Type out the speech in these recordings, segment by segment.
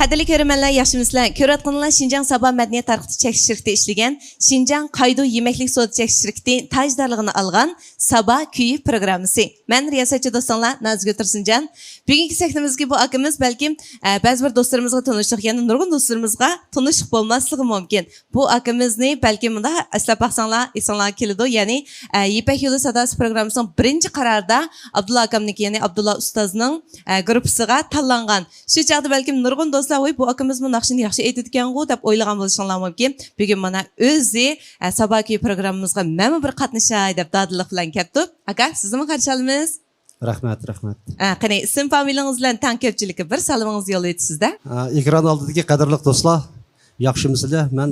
Qadrli ko'rmanlar, yaxshimisizlar? Ko'rayotganlar Şinjan Sabah Madaniyat tarqitish chekish shirkati ishlagan Şinjan Qaydu yemeklik soda chekish shirkati tajdorligini olgan Sabah kuyi programmasi. Men riyosatchi do'stlar Nazik O'tirsinjan. Bugungi sahnamizga bu akamiz balkim ba'zi bir do'stlarimizga tanishlik, yana nurg'un do'stlarimizga tanishib bo'lmasligi mumkin. Bu akamizni balkim bunda aslab baqsanglar, esinglar keladi. Ya'ni Yipak yo'li sadasi programmasining birinchi qarorida Abdulla akamniki, ya'ni Abdulla ustozning gruppasiga tanlangan. Shu chaqda balkim nurg'un do'stlar, "Voy, bu akamiz bu naqshini yaxshi aytadigan-ku" deb o'ylagan bo'lishinglar mumkin. Bugun mana o'zi Sabaki programmamizga mana bir qatnashay deb dadillik bilan keldi. Aka, sizni qarshi olamiz. Rahmat. Qani ism familiyangiz bilan tan ko'pchilikka bir salomingizni yo'llaydi sizda. Ekran oldidagi qadrli do'stlar, yaxshimisizlar? Men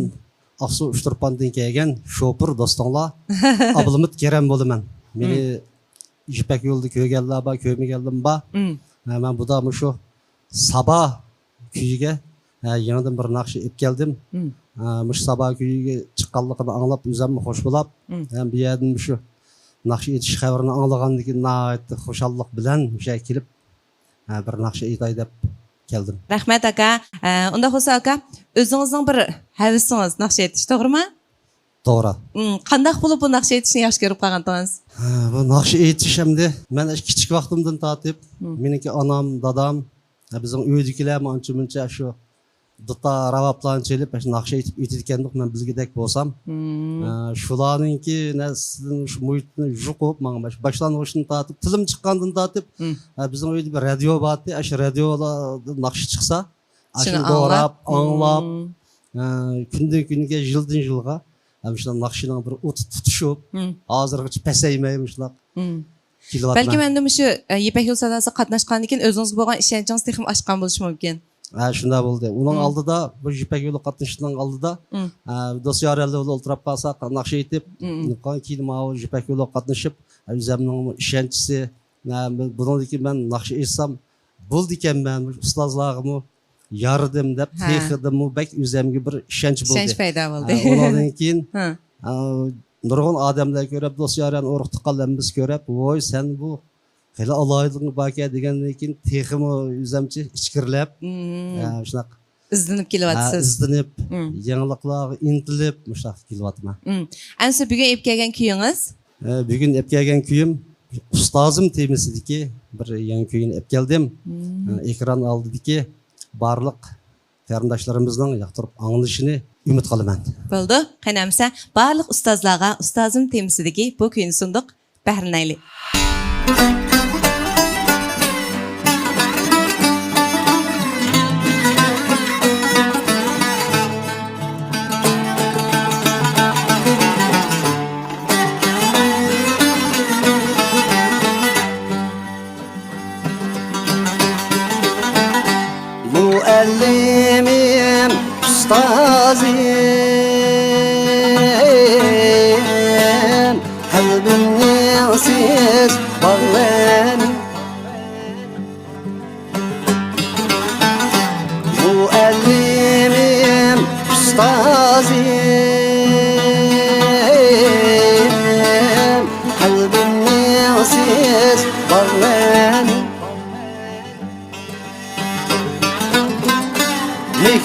Aqsu Uchturpandan kelgan shopur do'stlar, Abdulhamid Kerem bo'laman. Meni Yipak yo'lda ko'rganlar bor, ko'rmaganlar bor. Men bu da shu Sabah kuyiga yangidan bir naqsh olib keldim. Mush Sabah kuyiga chiqqanligini anglab, o'zimni xush bo'lib, ham bu yerdan shu naqsh etish xabarini anglagandan keyin nihoyatda xushallik bilan o'sha kelib bir naqsh aytay deb keldim. Rahmat aka. Unda bo'lsa aka, o'zingizning bir havisingiz naqsh etish, to'g'rimi? To'g'ri. Qanday bo'lib bu naqsh etishni yaxshi ko'rib qolgandingiz? Bu naqsh etish hamda men kichik vaqtimdan tortib, meniki onam, dadam, bizning uydagilar ancha-muncha shu duta ravaplarni chelib, naqsh etib etgandik. Men bilgidek bo'lsam, shularninki shu muhitni yuqib, menga boshlang'ishdan tortib, tilim chiqqandan tortib, bizning uyda bir radio bor edi. Shu radioda naqsh chiqsa, shuni o'rab, anglab, kundan kunga, yildan yilga Amışlar naqşının bir otu tutuşup, hazırgıç peseymemişler. Belki ben de şu Yipak yo'li sadasi qatnashgandan keyin o'zingizga bo'lgan ishonchingiz texim oshgan bo'lishi mumkin. Shunday bo'ldi. Uning oldida bu Yipak yo'li qatnashishning oldida do'stlarlar o'ltirib qolsa, naqsh aytib, keyin mana Yipak yo'li qatnashib, o'zimning ishonchisi, bundan keyin men naqsh aytsam bo'ldi ekan, men ustozlarimni yardım deb texdim, bek o'zimga bir ishonch bo'ldi. Ishonch paydo bo'ldi. Undan keyin nurg'un odamlar ko'rib, do'stlarni o'rqitib qolganmiz ko'rib, "Voy, sen bu hali aloylig'ing bor-ku" degandan keyin texim o'zimcha ichkirlab, shunaqa izlanib kelyapsiz. Izlanib, yangiliklarga intilib, shunaqa kelyapman. Ansa bugun olib kelgan kuyingiz? Bugun olib kelgan kuyim ustozim temasidagi bir yangi kuyni olib keldim. Ekran oldidagi barliq qarindoshlarımızdan yoqtirib anglashini umid qilaman. Bo'ldi. Qanamsa barliq ustozlarga ustozim temisidagi bu kuyni sunduq. Bahrinayli. Muallimim, ustazim, kalbimni siz bağlayın. Muallimim, ustazim, kalbimni siz bağlayın.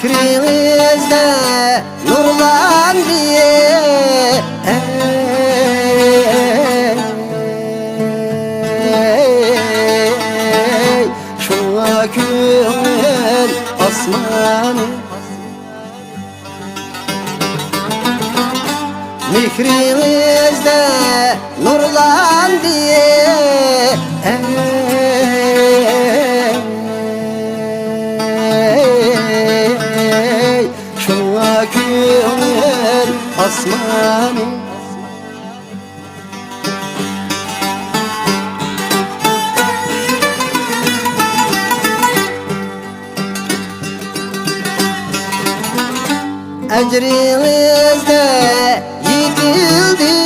Fikrinizde nurlandı, şuna köngül asmanı. Fikrinizde nurlandı, köngül asmanı. Ecrinizde yitildi,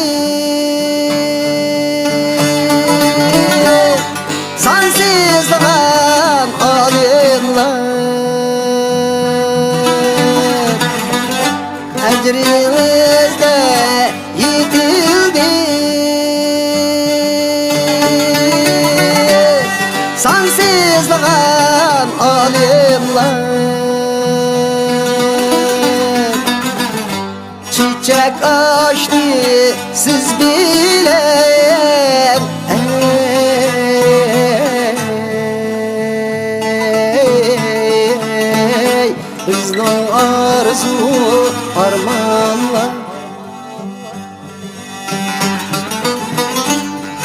sansızlığa alınlar. Ecrinizde yitildi, sansızlığa alimler. Çiçek açtı siz bilen bizning arzu armanlar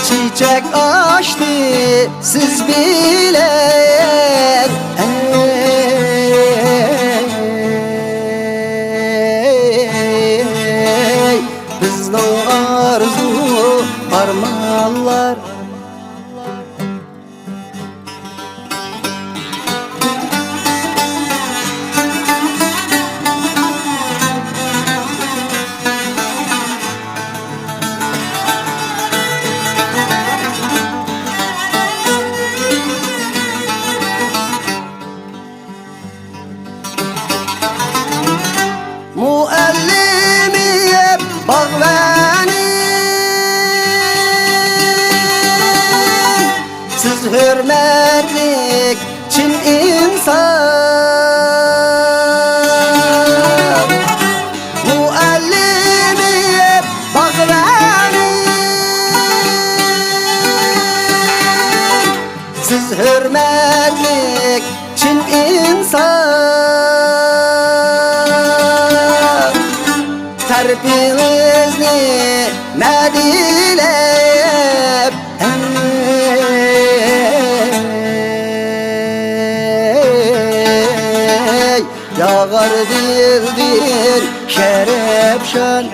Çiçek açtı siz bilen bizning arzu armanlar Muallimiyim bağvenim Siz hürmetlik çin insan Muallimiyim bağvenim Siz hürmetlik çin insan Terpinizni medilep Yağar dildir şerefşan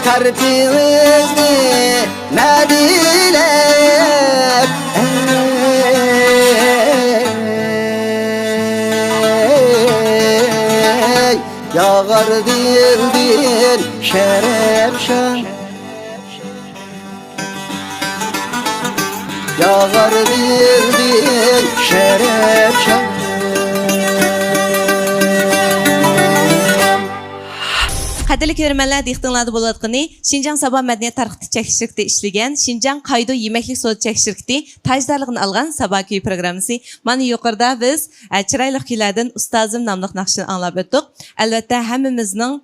Terpinizni medilep Yağar dildir şerefşan Yağar dildir şerefşan Qadrli ko'rmanlar, diqqatingizda bo'layotgani Şinjan Sabah madaniyat tarqitish chekishlikda ishlagan Şinjan Qaydo yemeklik so'z chekishlikda tajdorligini olgan Sabah kuyi programmasi. Mana yuqorida biz chiroyli kuylardan ustozim nomli naqshni anglab o'tdik. Albatta hammamizning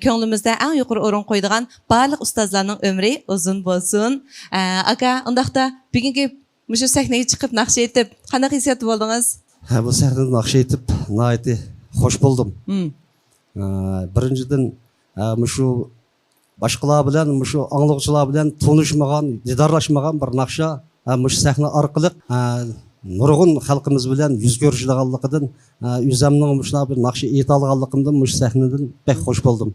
ko'nglimizda eng yuqori o'rin qo'yadigan barliq ustozlarning umri uzun bo'lsin. Aka, undaqda bugungi mushu sahnaga chiqib naqsh aytib, qanaqa hissiyat bo'ldingiz? Bu sahnada naqsh aytib, nihoyatda xush bo'ldim. Birinchidan mushu boshqalar bilan mushu anglovchilar bilan tanishmagan, didorlashmagan bir naqsha mushu sahna orqali nurg'un xalqimiz bilan yuz ko'rishganligidan o'zimning mushunaqa bir naqsha ayta olganligimdan mushu sahnadan bek xush bo'ldim.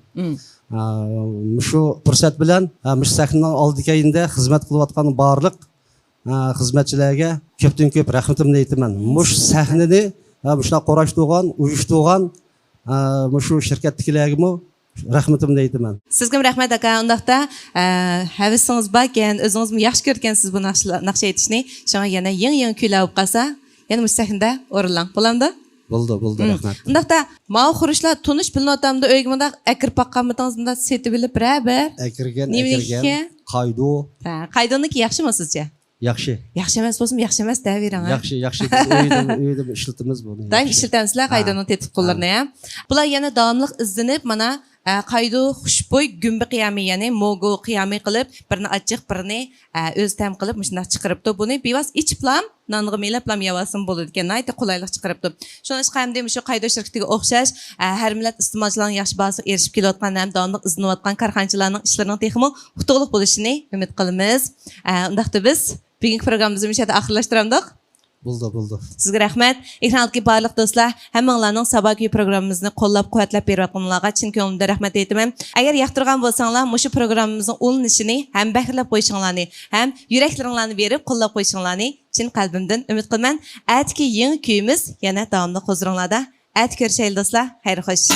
Mushu fursat bilan mushu sahnaning oldikayinda xizmat qilayotgan barliq xizmatchilarga ko'pdan ko'p rahmatimni aytaman. Mushu sahnani mushunaqa qo'rashtirgan, uyushtirgan mushu shirkatdagilarga rahmatimni aytaman. Sizga rahmat aka. Undaqda havisingiz bor ekan, o'zingiz yaxshi ko'rgansiz bu naqsh aytishni. Shunga yana yangi kuylar olib qolsa, yana mustahinda o'rinlang. Bo'lamdi? Bo'ldi, rahmat. Undaqda ma'u xurishlar tunish bilnotamda o'yga bunda akir paqqanmitingiz bunda setib bilib bir. Akirgan. Qaydo. Qaydoniki yaxshimi sizcha? Yaxshi. Yaxshi emas bo'lsa, yaxshi emas deyvering. Yaxshi. Uyda ishlatamiz buni. Doim ishlatamisizlar qaydoni tetib qo'llarni ham. Bular yana davomli izlanib, mana qaydo xushbo'y gumbi qiyami, ya'ni mogo qiyami qilib, birini ochiq, birini o'z tam qilib, shunday chiqaribdi. Buni bevas ichplam, nonga melaplam yavasin bo'ladi ekan, ayta qulaylik chiqaribdi. Shuning uchun ham deymi, shu qaydo shirkatiga o'xshash, har millat iste'molchilarning yaxshi bahosiga erishib kelayotgan, ham davomli izlanayotgan korxonachilarning ishlarining texmi utuqliq bo'lishini umid qilamiz. Undaqda biz bugungi programmamizni mishada oxirlashtiramiz. Bo'ldi. Sizga rahmat. Ekrandagi barliq do'stlar, hammanglarning Sabah kuyi programmamizni qo'llab-quvvatlab berayotganlarga chin ko'nglimdan rahmat aytaman. Agar yoqtirgan bo'lsanglar, mushu programmamizning ulanishini ham bahrlab qo'yishinglarni, ham yuraklaringlarni berib qo'llab qo'yishinglarni chin qalbimdan umid qilaman. Atki yangi kuyimiz yana davomli huzuringlarda. At ko'rishaylik do'stlar. Xayr xo'sh.